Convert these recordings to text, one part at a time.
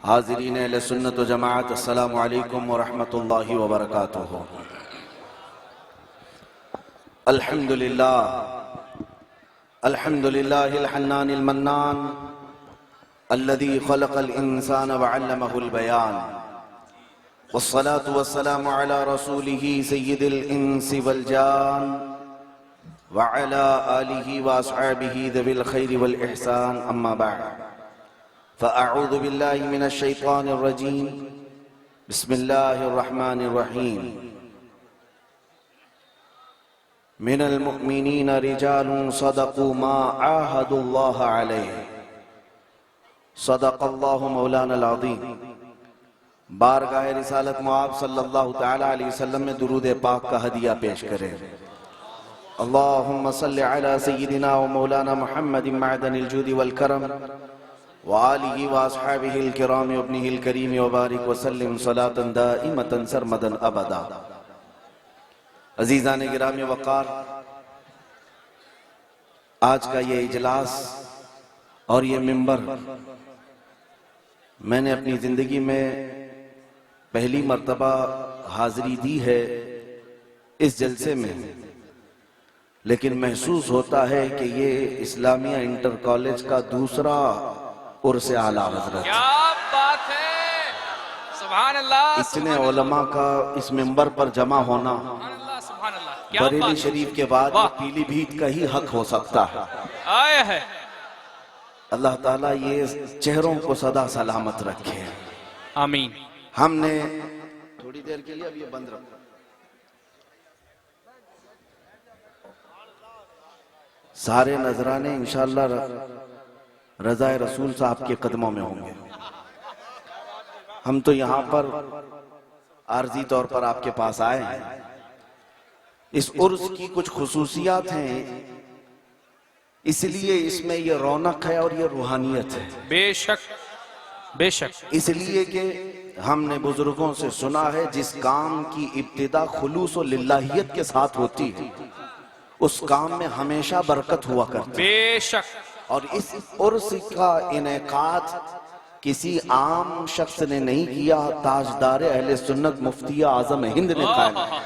حاضرین اہل سنت و جماعت، السلام علیکم ورحمۃ اللہ وبرکاتہ۔ الحمدللہ الحنان المنان الذي خلق الانسان وعلمه البيان، والصلاة والسلام على رسوله سید الانس والجان وعلى آلہ واصحابہ ذوی الخیر والاحسان، اما بعد فأعوذ باللہ من الشیطان الرجیم، بسم اللہ الرحمن الرحیم۔ من المؤمنین رجال صدقوا ما عاہدوا اللہ علیہ، صدق اللہ مولانا العظیم۔ بارگاہ رسالت معاب صلی اللہ تعالی علیہ وسلم میں درود پاک کا ہدیہ پیش کریں۔ اللہم صلی علی سیدنا و مولانا محمد معدن الجود والکرم وآلہ واصحابہ الکرام وابنہ الکریم وبارک وسلم صلاة دائمة سرمدا ابدا۔ عزیزان گرامی وقار، آج کا یہ اجلاس اور یہ منبر میں نے اپنی زندگی میں پہلی مرتبہ حاضری دی ہے اس جلسے میں، لیکن محسوس ہوتا ہے کہ یہ اسلامیہ انٹر کالج کا دوسرا عرس اعلیٰ حضرت۔ کیا بات ہے، سبحان اللہ۔ اتنے علماء کا اس منبر پر جمع ہونا بریلی شریف کے بعد پیلی بھیت کا ہی حق ہو سکتا ہے۔ آئے ہے اللہ تعالیٰ یہ چہروں کو سدا سلامت رکھے، آمین۔ ہم نے تھوڑی دیر کے لیے اب یہ بند رکھا، سارے نذرانے انشاءاللہ رضا رسول صاحب کے قدموں میں ہوں گے۔ ہم تو یہاں پر عارضی طور پر آپ کے پاس آئے ہیں۔ اس عرس کی کچھ خصوصیات ہیں، اس لیے اس میں یہ رونق ہے اور یہ روحانیت ہے۔ بے شک بے شک، اس لیے کہ ہم نے بزرگوں سے سنا ہے جس کام کی ابتدا خلوص و للہیت کے ساتھ ہوتی ہے اس کام میں ہمیشہ برکت ہوا کرتی ہے۔ بے شک۔ اور اس عرس کا انعقاد کسی عام شخص نے نہیں کیا، تاجدار اہل سنت مفتی اعظم ہند نے قائم کیا۔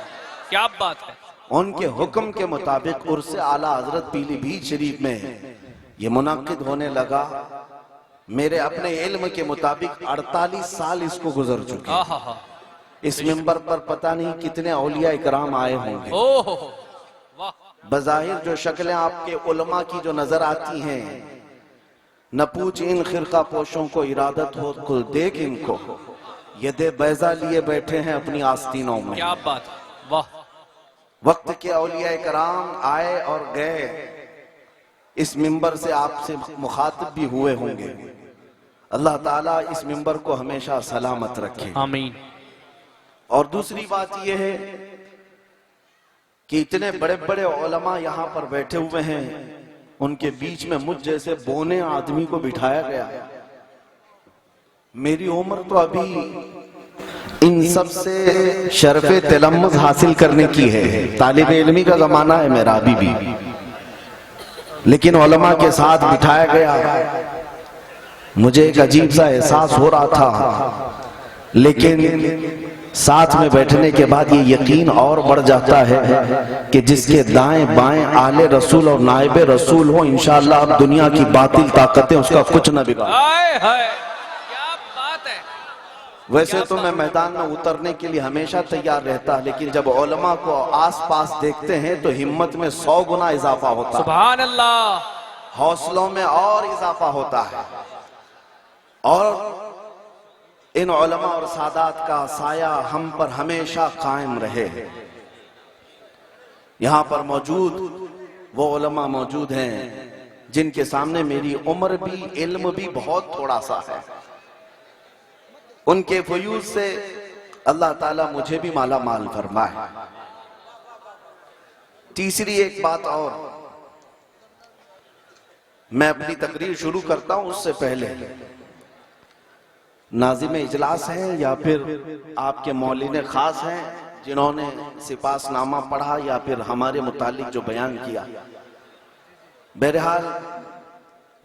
کیا بات ہے، ان کے حکم کے مطابق عرس اعلیٰ حضرت پیلی بھیت شریف میں یہ منعقد ہونے لگا۔ میرے اپنے علم کے مطابق 48 سال اس کو گزر چکے۔ اس منبر پر پتہ نہیں کتنے اولیاء اکرام آئے ہوں گے۔ واہ، بظاہر جو شکلیں آپ کے علماء کی جو نظر آتی ہیں، نہ پوچھ ان خرقہ پوشوں کو ارادت ہو کل دیکھ ان کو، ید بیضا لیے بیٹھے ہیں اپنی آستینوں میں۔ کیا بات ہے، واہ۔ وقت کے اولیاء کرام آئے اور گئے، اس منبر سے آپ سے مخاطب بھی ہوئے ہوں گے۔ اللہ تعالیٰ اس منبر کو ہمیشہ سلامت رکھے، آمین۔ اور دوسری بات یہ ہے کہ اتنے بڑے بڑے علماء یہاں پر بیٹھے ہوئے ہیں، ان کے بیچ میں مجھ جیسے بونے آدمی کو بٹھایا گیا۔ میری عمر تو ابھی ان سب سے شرف تلمذ حاصل کرنے کی ہے، طالب علمی کا زمانہ ہے میرا ابھی بھی، لیکن علماء کے ساتھ بٹھایا گیا۔ مجھے ایک عجیب سا احساس ہو رہا تھا، لیکن ساتھ میں بیٹھنے کے بعد یہ یقین اور بڑھ جاتا ہے کہ جس کے دائیں بائیں آل رسول اور نائب رسول ہوں، انشاءاللہ اب دنیا کی باطل طاقتیں اس کا کچھ نہ بگاڑیں۔ آئے ہے، کیا بات ہے۔ ویسے تو میں میدان میں اترنے کے لیے ہمیشہ تیار رہتا، لیکن جب علماء کو آس پاس دیکھتے ہیں تو ہمت میں 100 گنا اضافہ ہوتا ہے، سبحان اللہ۔ حوصلوں میں اور اضافہ ہوتا ہے، اور ان علماء اور سادات کا سایہ ہم پر ہمیشہ قائم رہے۔ یہاں پر موجود وہ علماء موجود ہیں جن کے سامنے میری عمر بھی علم بھی بہت تھوڑا سا ہے، ان کے فیوض سے اللہ تعالیٰ مجھے بھی مالا مال فرمائے۔ تیسری ایک بات اور، میں اپنی تقریر شروع کرتا ہوں اس سے پہلے ناظم اجلاس ہیں یا پھر آپ کے مولین خاص ہیں جنہوں نے سپاس نامہ پڑھا یا پھر ہمارے متعلق جو بیان کیا، بہرحال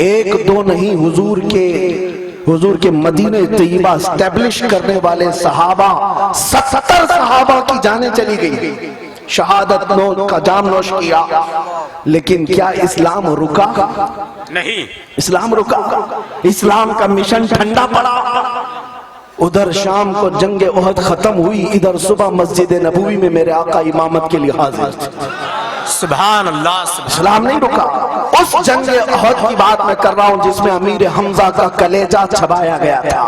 ایک دو نہیں، حضور کے مدینہ طیبہ اسٹیبلش کرنے والے صحابہ 70 صحابہ کی جانیں چلی گئی، شہادت کا جام نوش کیا، لیکن کیا اسلام رکا؟ نہیں، اسلام رکا؟ اسلام کا مشن ٹھنڈا پڑا۔ ادھر شام کو جنگ احد ختم ہوئی، ادھر صبح مسجد نبوی میں میرے آقا امامت کے لیے حاضر تھے۔ سبحان اللہ، اسلام نہیں رکا۔ اس جنگ احد کی بات میں کر رہا ہوں جس میں امیر حمزہ کا کلیجہ چبایا گیا تھا،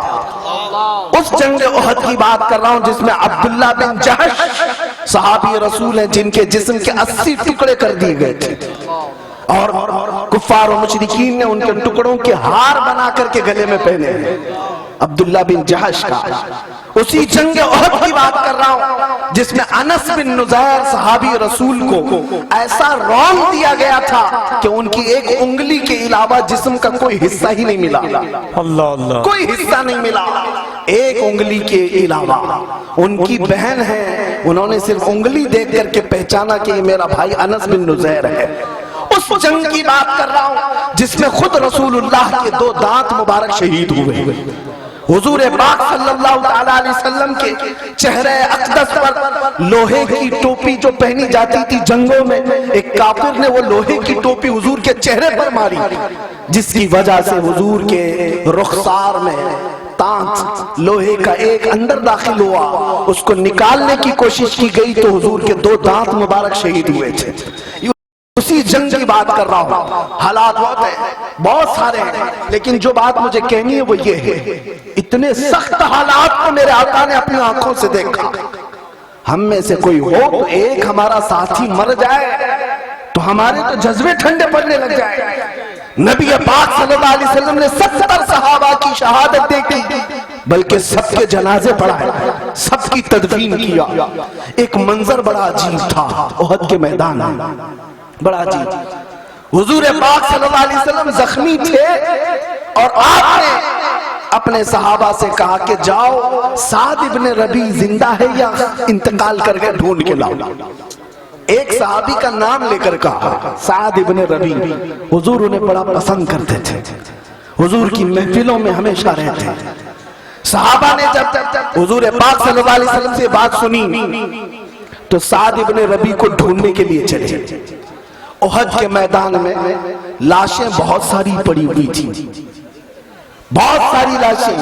اس جنگ احد کی بات کر رہا ہوں جس میں عبداللہ بن جہش صحابی رسول ہیں جن کے جسم کے 80 ٹکڑے کر دیے گئے تھے، اور کفار و مشرکین نے ان کے ٹکڑوں کے ہار بنا کر کے گلے میں پہنے ہیں، عبداللہ بن جہش کا۔ اسی جنگ احد کی بات کر رہا ہوں جس میں انس بن نزیر صحابی رسول کو ایسا رون دیا گیا تھا کہ ان کی ایک انگلی کے علاوہ جسم کا کوئی حصہ ہی نہیں ملا، اللہ اللہ، کوئی حصہ نہیں ملا، ایک انگلی کے علاوہ۔ ان کی بہن ہے، انہوں نے صرف انگلی دیکھ کر کے پہچانا کہ یہ میرا بھائی انس بن نزیر ہے۔ اس جنگ کی بات کر رہا ہوں جس میں خود رسول اللہ کے 2 دانت مبارک شہید ہوئے، حضور پاک صلی اللہ تعالیٰ علیہ وسلم کے چہرے اقدس پر لوہے کی ٹوپی جو پہنی جاتی تھی جنگوں میں، ایک کافر نے وہ لوہے کی ٹوپی حضور کے چہرے پر ماری، جس کی وجہ سے حضور کے رخسار میں تانت لوہے کا ایک اندر داخل ہوا، اس کو نکالنے کی کوشش کی گئی تو حضور کے 2 دانت مبارک شہید ہوئے تھے۔ اسی جنگ کی بات کر رہا ہوں۔ حالات بہت سارے ہیں، لیکن جو بات مجھے کہنی ہے وہ یہ ہے، اتنے سخت حالات کو میرے آقا نے اپنی آنکھوں سے دیکھا۔ ہم میں سے کوئی ہو تو ایک ہمارا ساتھی مر جائے تو ہمارے تو جذبے ٹھنڈے پڑنے لگ جائے۔ نبی پاک صلی اللہ علیہ وسلم نے 70 صحابہ کی شہادت دیکھی، بلکہ سب کے جنازے پڑھائے، سب کی تدفین کیا۔ ایک منظر بڑا عجیب تھا احد کے میدان میں، بڑا عجیب۔ حضور پاک صلی اللہ علیہ وسلم زخمی تھے اور آپ نے اپنے صحابہ سے کہا کہ جاؤ سعد ابن ربیع زندہ ہے یا انتقال کر کے ڈھونڈ کے لاؤ۔ ایک صحابی کا نام لے کر کہا سعد ابن ربیع، حضور انہیں بڑا پسند کرتے تھے، حضور کی محفلوں میں ہمیشہ رہتے۔ صحابہ نے جب حضور پاک صلی اللہ علیہ وسلم سے بات سنی تو سعد ابن ربیع کو ڈھونڈنے کے لیے چلے۔ احد کے میدان میں لاشیں بہت ساری پڑی ہوئی تھیں، بہت ساری لاشیں۔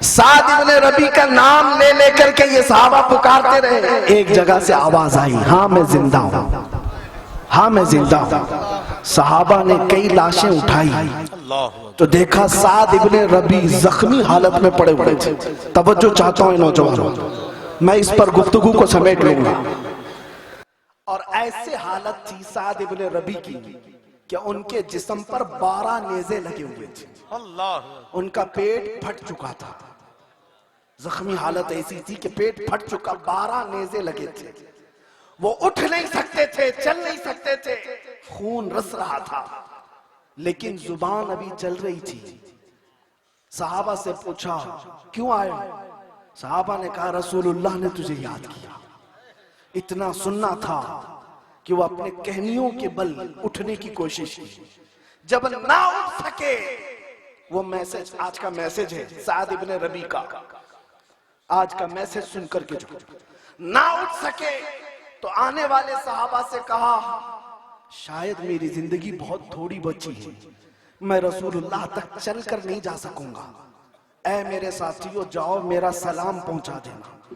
سعد ابن ربیع کا نام لے لے کر کے یہ صحابہ پکارتے رہے۔ ایک جگہ سے آواز آئی، ہاں میں زندہ ہوں، ہاں میں زندہ ہوں۔ صحابہ نے کئی لاشیں اٹھائی تو دیکھا سعد ابن ربیع زخمی حالت میں پڑے ہوئے تھے۔ توجہ چاہتا ہوں نوجوانوں، میں اس پر گفتگو کو سمیٹ لوں گا۔ اور ایسے حالت تھی سعد ابن ربیع کی کہ ان کے جسم پر 12 نیزے لگے ہوئے تھے، ان کا پیٹ پھٹ چکا تھا، زخمی حالت ایسی تھی کہ پیٹ پھٹ چکا، 12 نیزے لگے تھے، وہ اٹھ نہیں سکتے تھے، چل نہیں سکتے تھے، خون رس رہا تھا، لیکن زبان ابھی چل رہی تھی۔ صحابہ سے پوچھا کیوں آئے؟ صحابہ نے کہا رسول اللہ نے تجھے یاد کیا۔ اتنا سننا تھا کہ وہ اپنے کہنیوں کے بل اٹھنے کی کوشش کی، جب نہ اٹھ سکے وہ میسج، آج کا میسج ہے سعد ابن ربیع کا، آج کا میسج سن کر کے جو نہ اٹھ سکے تو آنے والے صحابہ سے کہا شاید میری زندگی بہت تھوڑی بچی ہے، میں رسول اللہ تک چل کر نہیں جا سکوں گا، اے میرے ساتھیو جاؤ میرا سلام پہنچا دینا،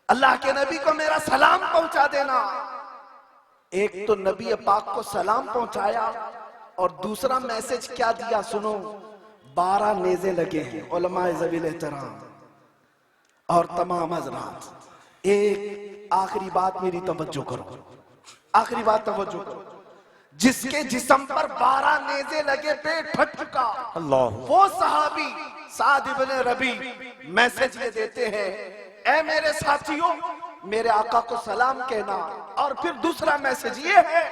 اللہ کے نبی کو میرا سلام پہنچا دینا۔ ایک تو نبی پاک کو سلام پہنچایا اور دوسرا میسج کیا دیا سنو، 12 نیزے لگے ہیں علماء ذوی الاحترام اور تمام حضرات۔ ایک آخری بات میری توجہ کرو، آخری بات توجہ کرو، جس کے جسم پر 12 نیزے لگے پیٹ پھٹ چکا، وہ صحابی سعد ابن ربیع میسج یہ دیتے ہیں اے میرے ساتھیوں میرے آقا کو سلام کہنا، اور پھر دوسرا میسج یہ ہے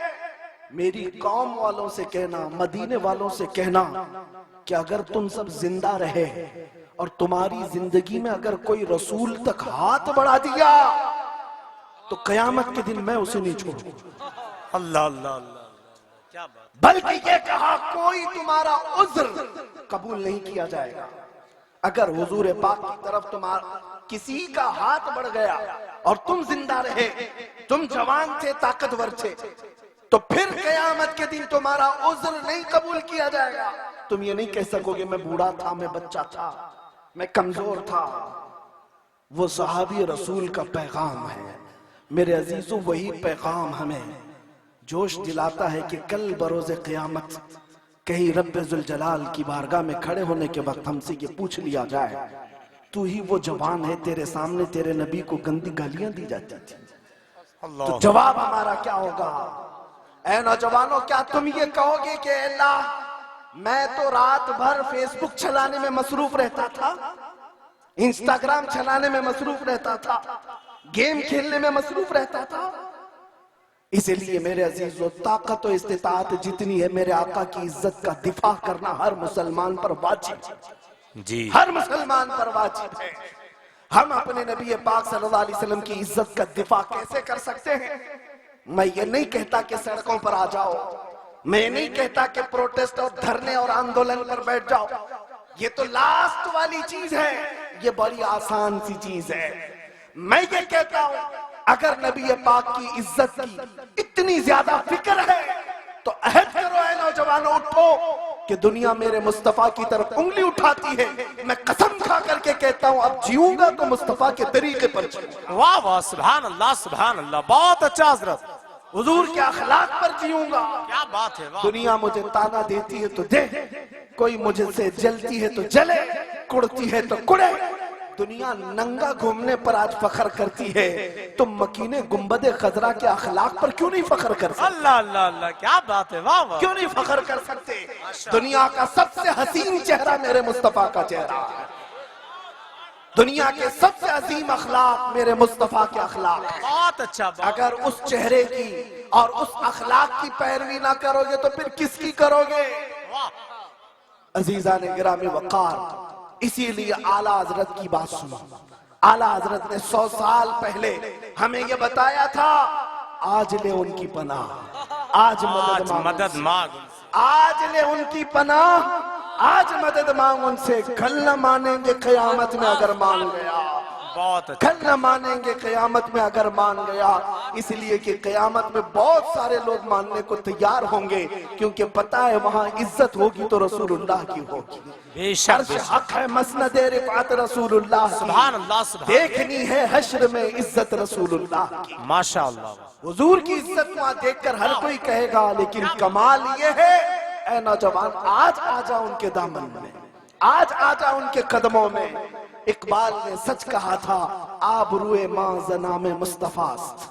میری قوم والوں سے کہنا، مدینے والوں سے کہنا کہ اگر تم سب زندہ رہے اور تمہاری زندگی میں اگر کوئی رسول تک ہاتھ بڑھا دیا تو قیامت کے دن میں اسے نہیں چھوڑوں۔ اللہ اللہ اللہ، کیا بات. بلکہ یہ کہا کوئی تمہارا عذر قبول نہیں کیا جائے گا. اگر حضور پاک کی طرف تمہارا کسی کا ہاتھ بڑھ گیا اور تم زندہ رہے, تم جوان تھے, طاقتور تھے, تو پھر قیامت کے دن تمہارا عذر نہیں قبول کیا جائے گا. تم یہ نہیں کہہ سکو گے میں بوڑھا تھا, میں بچہ تھا, میں کمزور تھا. وہ صحابی رسول کا پیغام ہے میرے عزیزو. وہی پیغام ہمیں جوش دلاتا ہے کہ کل بروز قیامت کہیں رب ذوالجلال کی بارگاہ میں کھڑے ہونے کے وقت ہم سے یہ پوچھ لیا جائے تو ہی وہ جوان ہے, تیرے سامنے تیرے نبی کو گندی گالیاں دی جاتی تھی, تو جواب ہمارا کیا ہوگا؟ اے نوجوانوں, کیا تم یہ کہو گے کہ اللہ میں تو رات بھر فیس بک چلانے میں مصروف رہتا تھا, انسٹاگرام چلانے میں مصروف رہتا تھا, گیم کھیلنے میں مصروف رہتا تھا؟ اس لیے میرے عزیزو, طاقت و استطاعت جتنی ہے میرے آقا کی عزت کا دفاع کرنا ہر مسلمان پر واجب جی, ہر مسلمان پر واجب ہے. ہم اپنے نبی پاک صلی اللہ علیہ وسلم کی عزت کا دفاع کیسے کر سکتے ہیں؟ میں یہ نہیں کہتا کہ سڑکوں پر آ جاؤ, میں نہیں کہتا کہ پروٹیسٹ اور دھرنے اور آندولن پر بیٹھ جاؤ, یہ تو لاسٹ والی چیز ہے, یہ بڑی آسان سی چیز ہے. میں یہ کہتا ہوں اگر نبی پاک کی عزت کی اتنی زیادہ فکر ہے تو عہد کرو اے نوجوانوں, اٹھو کہ دنیا میرے مصطفیٰ کی طرف انگلی اٹھاتی ہے, میں قسم کھا کر کے کہتا ہوں اب جیوں گا تو مصطفیٰ کے طریقے پر جیوں گا. واہ واہ, سبحان اللہ سبحان اللہ, بہت اچھا حضرت, حضور کے اخلاق پر جیوں گا. کیا بات ہے. دنیا مجھے تانا دیتی ہے تو دے, کوئی مجھے سے جلتی ہے تو جلے, کڑتی ہے تو کڑے. دنیا ننگا گھومنے پر آج فخر کرتی ہے, تم مکین گنبد خضرا کے اخلاق پر کیوں نہیں فخر کر سکتے؟ اللہ اللہ اللہ, کیا بات ہے. واہ واہ, کیوں نہیں فخر کر سکتے؟ دنیا کا سب سے حسین چہرہ میرے مصطفیٰ کا چہرہ ہے, دنیا کے سب سے عظیم اخلاق میرے مصطفیٰ کے اخلاق ہیں. بہت اچھا. اگر اس چہرے کی اور اس اخلاق کی پیروی نہ کرو گے تو پھر کس کی کرو گے؟ عزیزان گرامی وقار, اسی لیے اعلیٰ حضرت کی بات سنو. اعلیٰ حضرت نے 100 سال پہلے ہمیں یہ بتایا تھا, آج لے ان کی پناہ, آج مدد مانگ, آج لے ان کی پناہ, آج مدد مانگ ان سے. کل نہ مانیں گے قیامت میں اگر مان گیا, بہت اچھا. کل نہ مانیں گے قیامت میں اگر مان گیا. اس لیے کہ قیامت میں بہت سارے لوگ ماننے کو تیار ہوں گے, کیونکہ پتہ ہے وہاں عزت ہوگی تو رسول اللہ کی ہوگی. بے شک, عرش حق ہے, مسند رفعت رسول اللہ کی, سبحان اللہ سبحان, دیکھنی ہے حشر میں عزت رسول اللہ کی. ماشاء اللہ. حضور کی عزت وہاں دیکھ کر ہر کوئی کہے گا, لیکن کمال یہ ہے اے نوجوان آج آ جا ان کے دامن میں, آج آ جا ان کے قدموں میں. اقبال نے سچ کہا تھا, آبروئے ماں زنام مصطفیٰ است.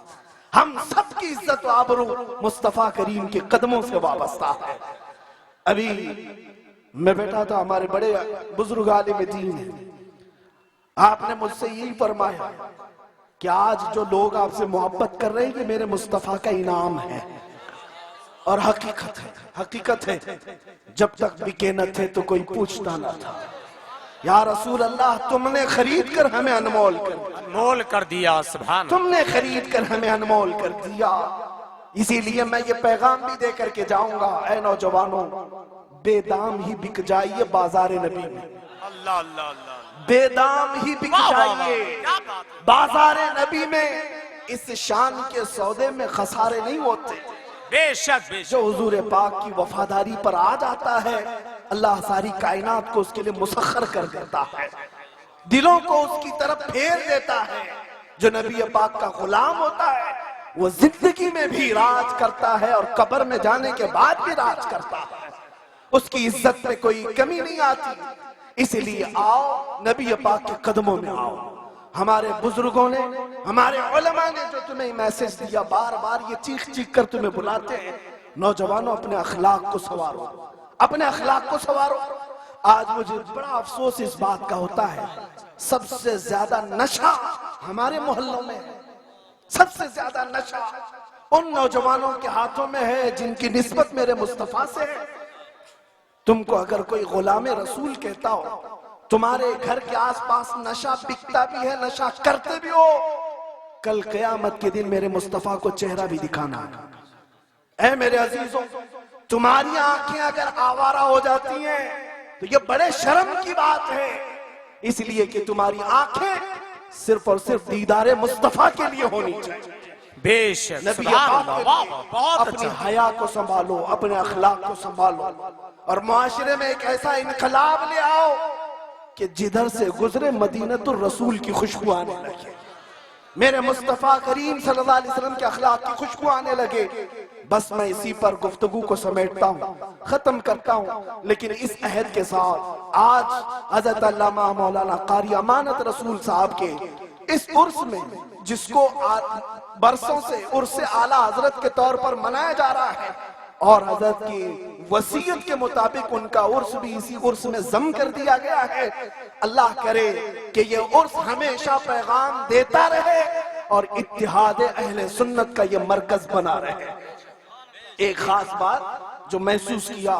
ہم سب کی عزت و آبرو مصطفیٰ کریم کے قدموں سے وابستہ ہے. ابھی میں بیٹھا تھا, ہمارے بڑے بزرگ عالم دین ہیں, آپ نے مجھ سے یہی فرمایا کہ آج جو لوگ آپ سے محبت کر رہے ہیں یہ میرے مصطفیٰ کا انعام ہے. اور حقیقت ہے, حقیقت ہے, جب تک بکے نہ تھے تو کوئی پوچھتا نہ تھا. یا رسول اللہ تم نے خرید کر ہمیں انمول کر دیا, سبحان, تم نے خرید کر ہمیں انمول کر دیا. اسی لیے میں یہ پیغام بھی دے کر کے جاؤں گا, اے نوجوانوں بے دام ہی بک جائیے بازار نبی میں. اللہ اللہ اللہ, بے دام ہی بک جائیے بازار نبی میں. اس شان کے سودے میں خسارے نہیں ہوتے. بے شک, بے شک. جو حضور پاک کی وفاداری پر آ جاتا ہے اللہ ساری کائنات کو اس کے لیے مسخر کر دیتا ہے, دلوں کو اس کی طرف پھیر دیتا ہے. جو نبی پاک کا غلام ہوتا ہے وہ زندگی میں بھی راج کرتا ہے اور قبر میں جانے کے بعد بھی راج کرتا ہے, اس کی عزت میں کوئی کمی نہیں آتی. اس لیے آؤ نبی پاک کے قدموں میں آؤ. ہمارے بزرگوں نے, ہمارے علماء نے جو تمہیں میسج دیا, بار بار یہ چیخ چیخ کر تمہیں بلاتے ہیں, نوجوانوں اپنے اخلاق کو سنوارو, اپنے اخلاق کو سنوارو. آج مجھے بڑا افسوس اس بات کا ہوتا ہے, سب سے زیادہ نشہ ہمارے محلوں میں ہے, سب سے زیادہ نشہ ان نوجوانوں کے ہاتھوں میں ہے جن کی نسبت میرے مصطفیٰ سے ہے. تم کو اگر کوئی غلام رسول کہتا ہو, تمہارے گھر کے آس پاس نشہ بکتا بھی ہے, نشہ کرتے بھی ہو, کل قیامت کے دن میرے مصطفیٰ کو چہرہ بھی دکھانا ہے. اے میرے عزیزوں, تمہاری آنکھیں اگر آوارہ ہو جاتی ہیں تو یہ بڑے شرم کی بات ہے، اس لیے کہ تمہاری آنکھیں صرف اور صرف دیدار مصطفیٰ کے لیے ہونی چاہیے۔ بے شک، نبی سبحان پاک اللہ، کے واہ لیے واہ، بہت اپنی اچھا۔ حیا کو سنبھالو، اپنے اخلاق کو سنبھالو، اور معاشرے میں ایک ایسا انقلاب لے آؤ کہ جدھر سے گزرے مدینۃ الرسول کی خوشبو آنے لگے، میرے مصطفیٰ کریم صلی اللہ علیہ وسلم کے اخلاق کی خوشبو آنے لگے۔ بس میں اسی پر گفتگو کو سمیٹتا ہوں، ختم کرتا ہوں، لیکن اس عہد کے ساتھ آج حضرت علامہ مولانا قاری امانت رسول صاحب کے اس عرس میں، جس کو برسوں سے عرس اعلیٰ حضرت کے طور پر منایا جا رہا ہے، اور حضرت کی وصیت کے مطابق ان کا عرس بھی اسی عرس میں ضم کر دیا گیا ہے۔ اللہ کرے کہ یہ عرس ہمیشہ پیغام دیتا رہے اور اتحاد اہل سنت کا یہ مرکز بنا رہے۔ ایک خاص بات جو محسوس کیا،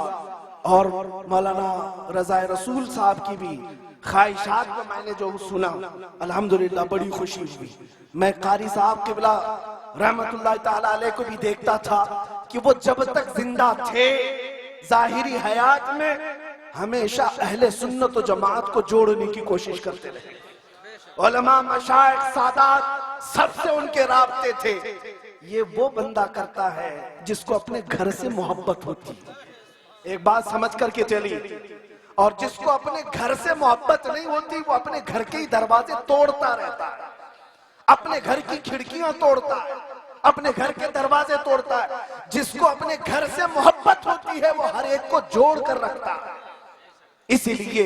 اور مولانا رضا رسول صاحب کی بھی خواہشات میں میں نے جو سنا، الحمدللہ بڑی خوشی ہوئی۔ میں قاری صاحب قبلہ رحمت اللہ تعالیٰ علیہ کو بھی دیکھتا تھا کہ وہ جب تک زندہ تھے ظاہری حیات میں ہمیشہ اہل سنت و جماعت کو جوڑنے کی کوشش کرتے رہے۔ علماء، مشائخ، سادات سب سے ان کے رابطے تھے۔ یہ وہ بندہ کرتا ہے جس کو اپنے گھر سے محبت ہوتی، ایک بات سمجھ کر کے چلی، اور جس کو اپنے گھر سے محبت نہیں ہوتی وہ اپنے گھر کے ہی دروازے توڑتا رہتا ہے، اپنے گھر کی کھڑکیاں توڑتا ہے، اپنے گھر کے دروازے توڑتا ہے۔ جس کو اپنے گھر سے محبت ہوتی ہے وہ ہر ایک کو جوڑ کر رکھتا ہے۔ اسی لیے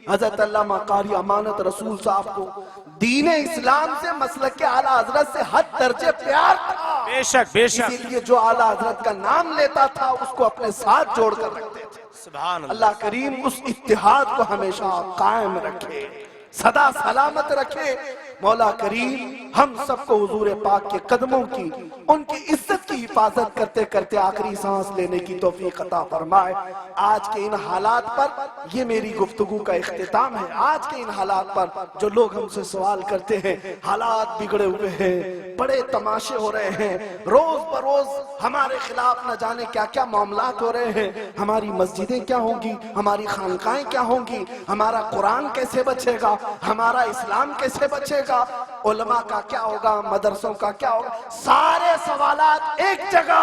حضرت علامہ قاری امانت رسول صاحب کو دین اسلام سے، مسلک اعلیٰ حضرت سے حد درجے پیار تھا۔ بے شک، بے شک، اسی لیے جو اعلیٰ حضرت کا نام لیتا تھا اس کو اپنے ساتھ جوڑ کر رکھتے تھے۔ سبحان اللہ۔ اللہ کریم اس اتحاد کو ہمیشہ قائم رکھے، سدا سلامت رکھے۔ مولا کریم ہم سب کو حضور پاک کے قدموں کی، ان کی عزت کی حفاظت کرتے کرتے آخری سانس لینے کی توفیق عطا فرمائے۔ آج کے ان حالات پر یہ میری گفتگو کا اختتام ہے۔ آج کے ان حالات پر جو لوگ ہم سے سوال کرتے ہیں، حالات بگڑے ہوئے ہیں، بڑے تماشے ہو رہے ہیں، روز بروز ہمارے خلاف نہ جانے کیا کیا معاملات ہو رہے ہیں، ہماری مسجدیں کیا ہوں گی، ہماری خانقاہیں کیا ہوں گی، ہمارا قرآن کیسے بچے گا، ہمارا اسلام کیسے بچے گا، علماء کا کیا ہوگا، مدرسوں کا کیا ہوگا، سارے سوالات ایک جگہ،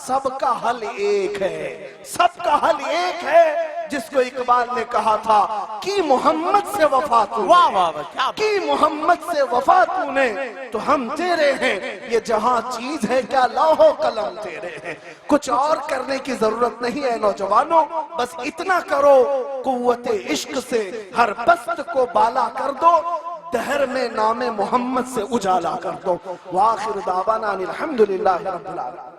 سب کا حل ایک ہے، سب کا حل ایک ہے، جس کو اقبال نے کہا تھا کہ محمد سے وفا تو نے، واہ واہ واہ، کیا بات۔ کہ محمد سے وفا تو نے تو ہم تیرے ہیں، یہ جہاں چیز ہے کیا لوح و قلم تیرے ہیں۔ کچھ اور کرنے کی ضرورت نہیں ہے نوجوانوں، بس اتنا کرو، قوت عشق سے ہر پست کو بالا کر دو، دہر میں نام محمد سے اجالا کر دو۔ وآخر دعوانا الحمدللہ رب العالمین۔